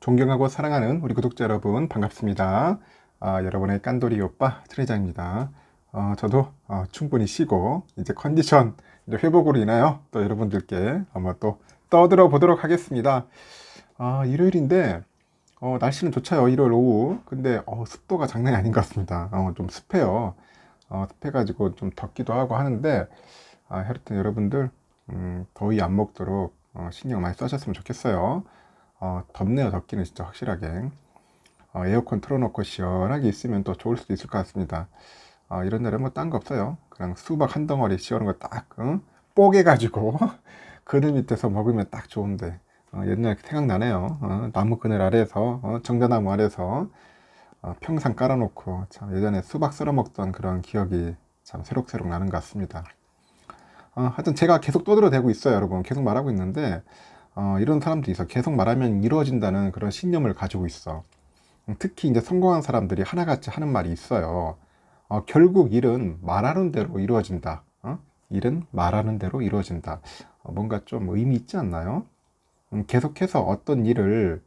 존경하고 사랑하는 우리 구독자 여러분 반갑습니다. 여러분의 깐돌이 오빠 트레장입니다. 저도 충분히 쉬고 이제 컨디션 이제 회복으로 인하여 또 여러분들께 한번 또 떠들어 보도록 하겠습니다. 일요일인데 날씨는 좋죠. 일요일 오후. 근데 습도가 장난이 아닌 것 같습니다. 좀 습해요. 습해가지고 좀 덥기도 하고 하는데 하여튼 여러분들 더위 안 먹도록 신경 많이 써셨으면 좋겠어요. 덥네요. 덥기는 진짜 확실하게. 에어컨 틀어놓고 시원하게 있으면 또 좋을 수도 있을 것 같습니다. 이런 날은 뭐 딴 거 없어요. 그냥 수박 한 덩어리 씌우는 거 딱 뽀개가지고 그늘 밑에서 먹으면 딱 좋은데 옛날 생각나네요. 나무 그늘 아래에서 정자나무 아래에서 평상 깔아놓고 참 예전에 수박 썰어 먹던 그런 기억이 참 새록새록 나는 것 같습니다. 하여튼 제가 계속 떠들어대고 있어요. 여러분 계속 말하고 있는데 이런 사람들이 있어. 계속 말하면 이루어진다는 그런 신념을 가지고 있어. 특히 이제 성공한 사람들이 하나같이 하는 말이 있어요. 결국 일은 말하는 대로 이루어진다. 일은 말하는 대로 이루어진다. 뭔가 좀 의미 있지 않나요? 계속해서 어떤 일을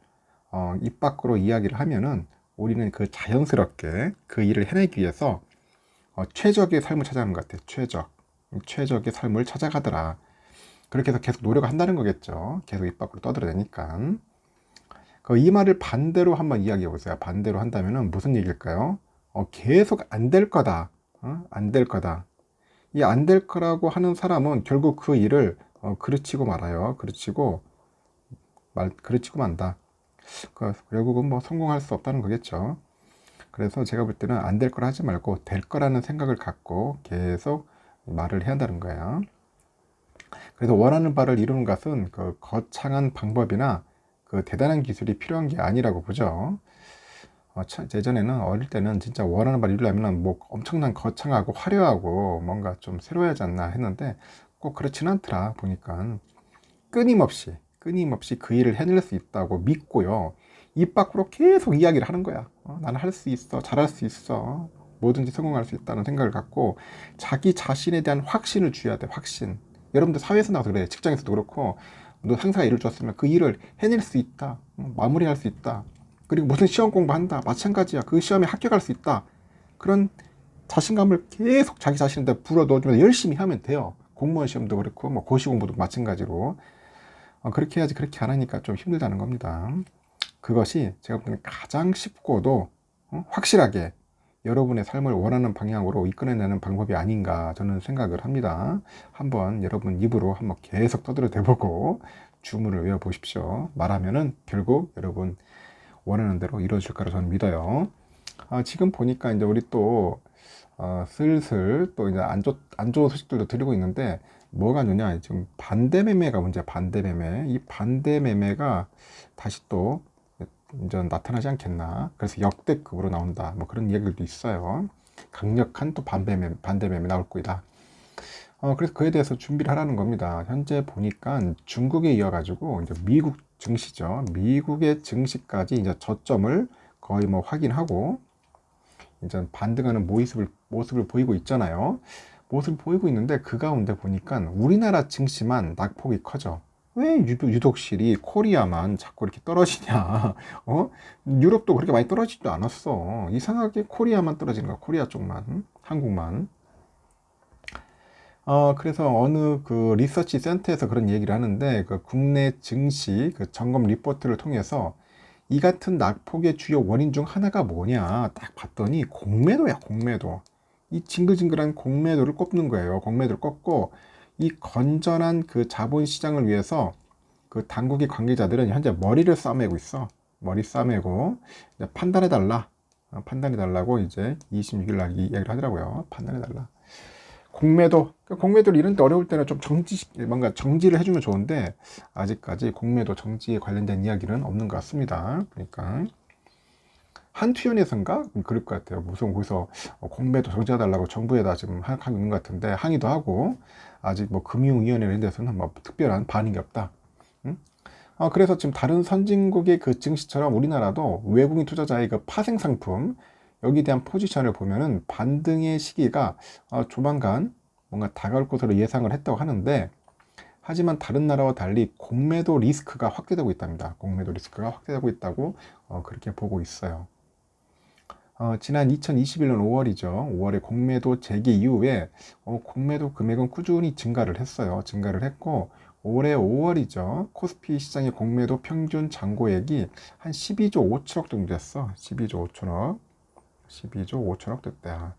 입 밖으로 이야기를 하면은 우리는 그 자연스럽게 그 일을 해내기 위해서 최적의 삶을 찾아가는 것 같아요. 최적의 삶을 찾아가더라. 그렇게 해서 계속 노력을 한다는 거겠죠. 계속 입 밖으로 떠들어대니까. 이 말을 반대로 한번 이야기해 보세요. 반대로 한다면 무슨 얘기일까요? 계속 안 될 거다. 안 될 거다. 이 안 될 거라고 하는 사람은 결국 그 일을 그르치고 말아요. 그르치고 만다. 결국은 뭐 성공할 수 없다는 거겠죠. 그래서 제가 볼 때는 안 될 거라 하지 말고 될 거라는 생각을 갖고 계속 말을 해야 한다는 거예요. 그래서 원하는 바를 이루는 것은 그 거창한 방법이나 그 대단한 기술이 필요한 게 아니라고 보죠. 예전에는 어릴 때는 진짜 원하는 바를 이루려면 뭐 엄청난 거창하고 화려하고 뭔가 좀 새로워야 하지 않나 했는데 꼭 그렇지는 않더라 보니까 끊임없이 그 일을 해낼 수 있다고 믿고요. 입 밖으로 계속 이야기를 하는 거야. 나는 할 수 있어. 잘할 수 있어. 뭐든지 성공할 수 있다는 생각을 갖고 자기 자신에 대한 확신을 주어야 돼. 확신. 여러분들 사회에서 나와서 그래. 직장에서도 그렇고 너 상사가 일을 줬으면 그 일을 해낼 수 있다. 마무리할 수 있다. 그리고 무슨 시험 공부한다. 마찬가지야. 그 시험에 합격할 수 있다. 그런 자신감을 계속 자기 자신한테 불어 넣어주면서 열심히 하면 돼요. 공무원 시험도 그렇고 뭐 고시 공부도 마찬가지로 그렇게 해야지. 그렇게 안 하니까 좀 힘들다는 겁니다. 그것이 제가 볼 때는 가장 쉽고도 확실하게 여러분의 삶을 원하는 방향으로 이끌어내는 방법이 아닌가 저는 생각을 합니다. 한번 여러분 입으로 한번 계속 떠들어 대보고 주문을 외워 보십시오. 말하면은 결국 여러분 원하는 대로 이루어질 거라 저는 믿어요. 지금 보니까 이제 우리 또 슬슬 또 이제 안 좋은 소식들도 들리고 있는데 뭐가 있느냐. 지금 반대매매가 문제야. 반대매매. 이 반대매매가 다시 또 이제 나타나지 않겠나. 그래서 역대급으로 나온다. 뭐 그런 이야기들도 있어요. 강력한 또 반대매매 나올 거다. 그래서 그에 대해서 준비를 하라는 겁니다. 현재 보니까 중국에 이어가지고 이제 미국 증시죠. 미국의 증시까지 이제 저점을 거의 뭐 확인하고 이제 반등하는 모습을 보이고 있잖아요. 모습을 보이고 있는데 그 가운데 보니까 우리나라 증시만 낙폭이 커져. 왜 유독실이 코리아만 자꾸 이렇게 떨어지냐. 유럽도 그렇게 많이 떨어지지도 않았어. 이상하게 코리아만 떨어지는 거야. 코리아 쪽만, 한국만. 그래서 어느 그 리서치 센터에서 그런 얘기를 하는데 그 국내 증시 그 점검 리포트를 통해서 이 같은 낙폭의 주요 원인 중 하나가 뭐냐 딱 봤더니 공매도야. 공매도. 이 징글징글한 공매도를 꼽는 거예요. 공매도를 꼽고 이 건전한 그 자본시장을 위해서 그 당국의 관계자들은 현재 머리를 싸매고 있어. 머리 싸매고 이제 판단해달라. 판단해달라고 이제 26일 날 이야기를 하더라고요. 판단해달라. 공매도를 이런 데 어려울 때는 좀 뭔가 정지를 해주면 좋은데 아직까지 공매도 정지에 관련된 이야기는 없는 것 같습니다. 그러니까 한투연에선가 그럴 것 같아요. 무슨 거기서 공매도 정지해달라고 정부에다 지금 하고 있는 것 같은데 항의도 하고 아직 뭐 금융위원회 이런 데서는 뭐 특별한 반응이 없다. 응? 그래서 지금 다른 선진국의 그 증시처럼 우리나라도 외국인 투자자의 그 파생 상품 여기에 대한 포지션을 보면은 반등의 시기가 조만간 뭔가 다가올 것으로 예상을 했다고 하는데 하지만 다른 나라와 달리 공매도 리스크가 확대되고 있답니다. 공매도 리스크가 확대되고 있다고 그렇게 보고 있어요. 지난 2021년 5월이죠. 5월에 공매도 재개 이후에 공매도 금액은 꾸준히 증가를 했어요. 증가를 했고 올해 5월이죠. 코스피 시장의 공매도 평균 잔고액이 한 12조 5천억 정도 됐어. 12조 5천억. 12조 5천억 됐다.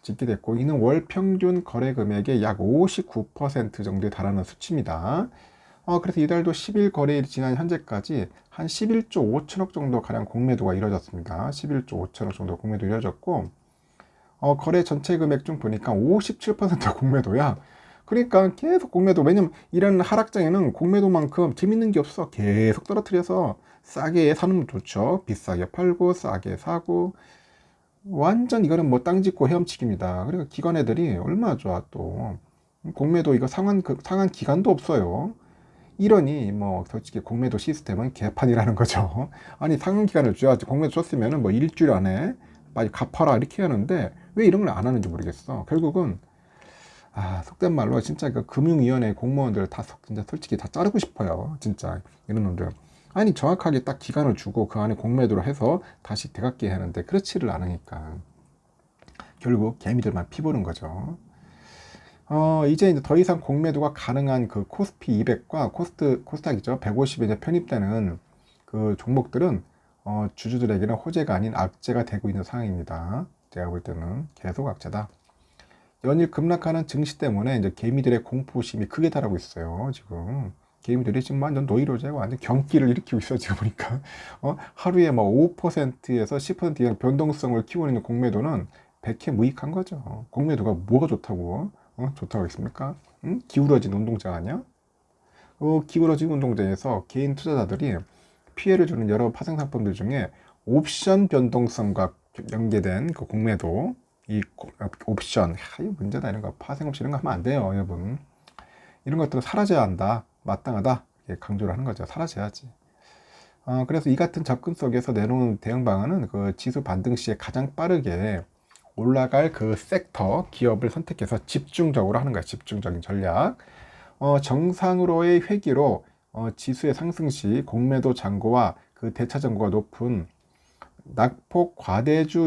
짓게 됐고 이는 월 평균 거래 금액의 약 59% 정도에 달하는 수치입니다. 그래서 이달도 10일 거래일이 지난 현재까지 한 11조 5천억 정도 가량 공매도가 이뤄졌습니다. 11조 5천억 정도 공매도 이뤄졌고 거래 전체 금액 중 보니까 57%가 공매도야. 그러니까 계속 공매도. 왜냐면 이런 하락장에는 공매도만큼 재밌는 게 없어. 계속 떨어뜨려서 싸게 사는 좋죠. 비싸게 팔고 싸게 사고. 완전 이거는 뭐 땅 짓고 헤엄치기입니다. 그러니까 기관 애들이 얼마나 좋아 또. 공매도 이거 상한 기간도 없어요. 이러니 뭐 솔직히 공매도 시스템은 개판이라는 거죠. 아니 상한 기간을 줘야지. 공매도 줬으면은 뭐 일주일 안에 빨리 갚아라 이렇게 하는데 왜 이런 걸 안 하는지 모르겠어. 결국은 속된 말로 진짜 그 금융위원회 공무원들 다 진짜 솔직히 다 자르고 싶어요. 진짜 이런 놈들. 아니 정확하게 딱 기간을 주고 그 안에 공매도로 해서 다시 되갚게 하는데 그렇지를 않으니까 결국 개미들만 피보는 거죠. 이제 더 이상 공매도가 가능한 그 코스피 200과 코스닥이죠. 150에 이제 편입되는 그 종목들은 주주들에게는 호재가 아닌 악재가 되고 있는 상황입니다. 제가 볼 때는 계속 악재다. 연일 급락하는 증시 때문에 이제 개미들의 공포심이 크게 달하고 있어요. 지금 개미들이 지금 완전 노이로제고 완전 경기를 일으키고 있어. 지금 보니까 하루에 뭐 5%에서 10% 이상 변동성을 키우고 있는 공매도는 백해 무익한 거죠. 공매도가 뭐가 좋다고 좋다고 하겠습니까? 응? 기울어진 운동장 아니야? 기울어진 운동장에서 개인 투자자들이 피해를 주는 여러 파생 상품들 중에 옵션 변동성과 연계된 그 공매도, 이 옵션, 이거 문제다. 이런 거 파생 옵션 이런 거 하면 안 돼요, 여러분. 이런 것들은 사라져야 한다, 마땅하다, 이렇게 강조를 하는 거죠. 사라져야지. 그래서 이 같은 접근 속에서 내놓은 대응 방안은 그 지수 반등 시에 가장 빠르게 올라갈 그 섹터, 기업을 선택해서 집중적으로 하는 거야. 집중적인 전략. 정상으로의 회귀로 지수의 상승 시 공매도 잔고와 그 대차 잔고가 높은 낙폭 과대주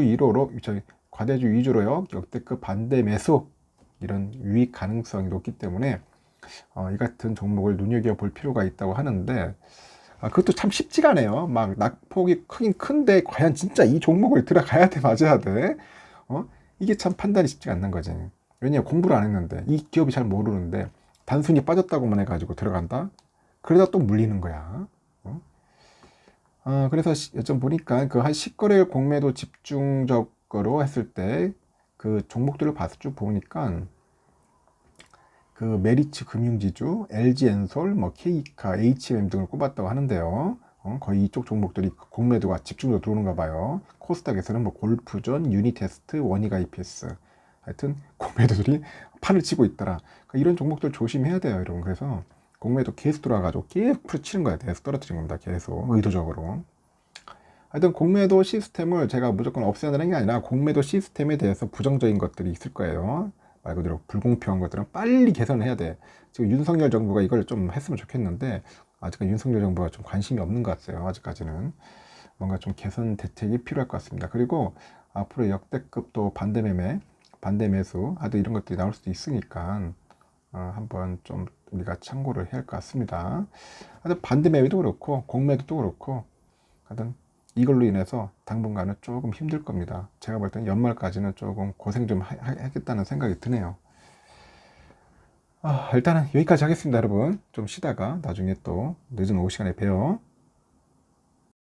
위주로요. 역대급 반대 매수 이런 유익 가능성이 높기 때문에 이 같은 종목을 눈여겨볼 필요가 있다고 하는데 그것도 참 쉽지가 않아요. 막 낙폭이 크긴 큰데 과연 진짜 이 종목을 들어가야 돼, 맞아야 돼? 이게 참 판단이 쉽지가 않는 거지. 왜냐면 공부를 안 했는데 이 기업이 잘 모르는데 단순히 빠졌다고만 해가지고 들어간다? 그러다 또 물리는 거야. 그래서 좀 보니까 그 한 10거래일 공매도 집중적으로 했을 때 그 종목들을 봐서 쭉 보니까 그 메리츠 금융지주, LG엔솔, 뭐 K카, HM 등을 꼽았다고 하는데요. 거의 이쪽 종목들이 공매도가 집중적으로 들어오는가 봐요. 코스닥에서는 뭐 골프존, 유니테스트, 원익 IPS, 하여튼 공매도들이 판을 치고 있더라. 그러니까 이런 종목들 조심해야 돼요, 여러분. 그래서 공매도 계속 들어와가지고 계속 풀치는 거야. 계속 떨어뜨리는 겁니다. 계속 의도적으로. 하여튼 공매도 시스템을 제가 무조건 없애야 되는 게 아니라 공매도 시스템에 대해서 부정적인 것들이 있을 거예요. 말 그대로 불공평한 것들은 빨리 개선해야 돼. 지금 윤석열 정부가 이걸 좀 했으면 좋겠는데 아직은 윤석열 정부가 좀 관심이 없는 것 같아요. 아직까지는 뭔가 좀 개선 대책이 필요할 것 같습니다. 그리고 앞으로 역대급 또 반대 매수 하여튼 이런 것들이 나올 수도 있으니까 한번 좀 우리가 참고를 해야 할 것 같습니다. 하여튼 반대 매매도 그렇고 공매도도 그렇고 하여튼 이걸로 인해서 당분간은 조금 힘들 겁니다. 제가 볼 때는 연말까지는 조금 고생 좀 하겠다는 생각이 드네요. 일단은 여기까지 하겠습니다, 여러분. 좀 쉬다가 나중에 또 늦은 오후 시간에 봬요.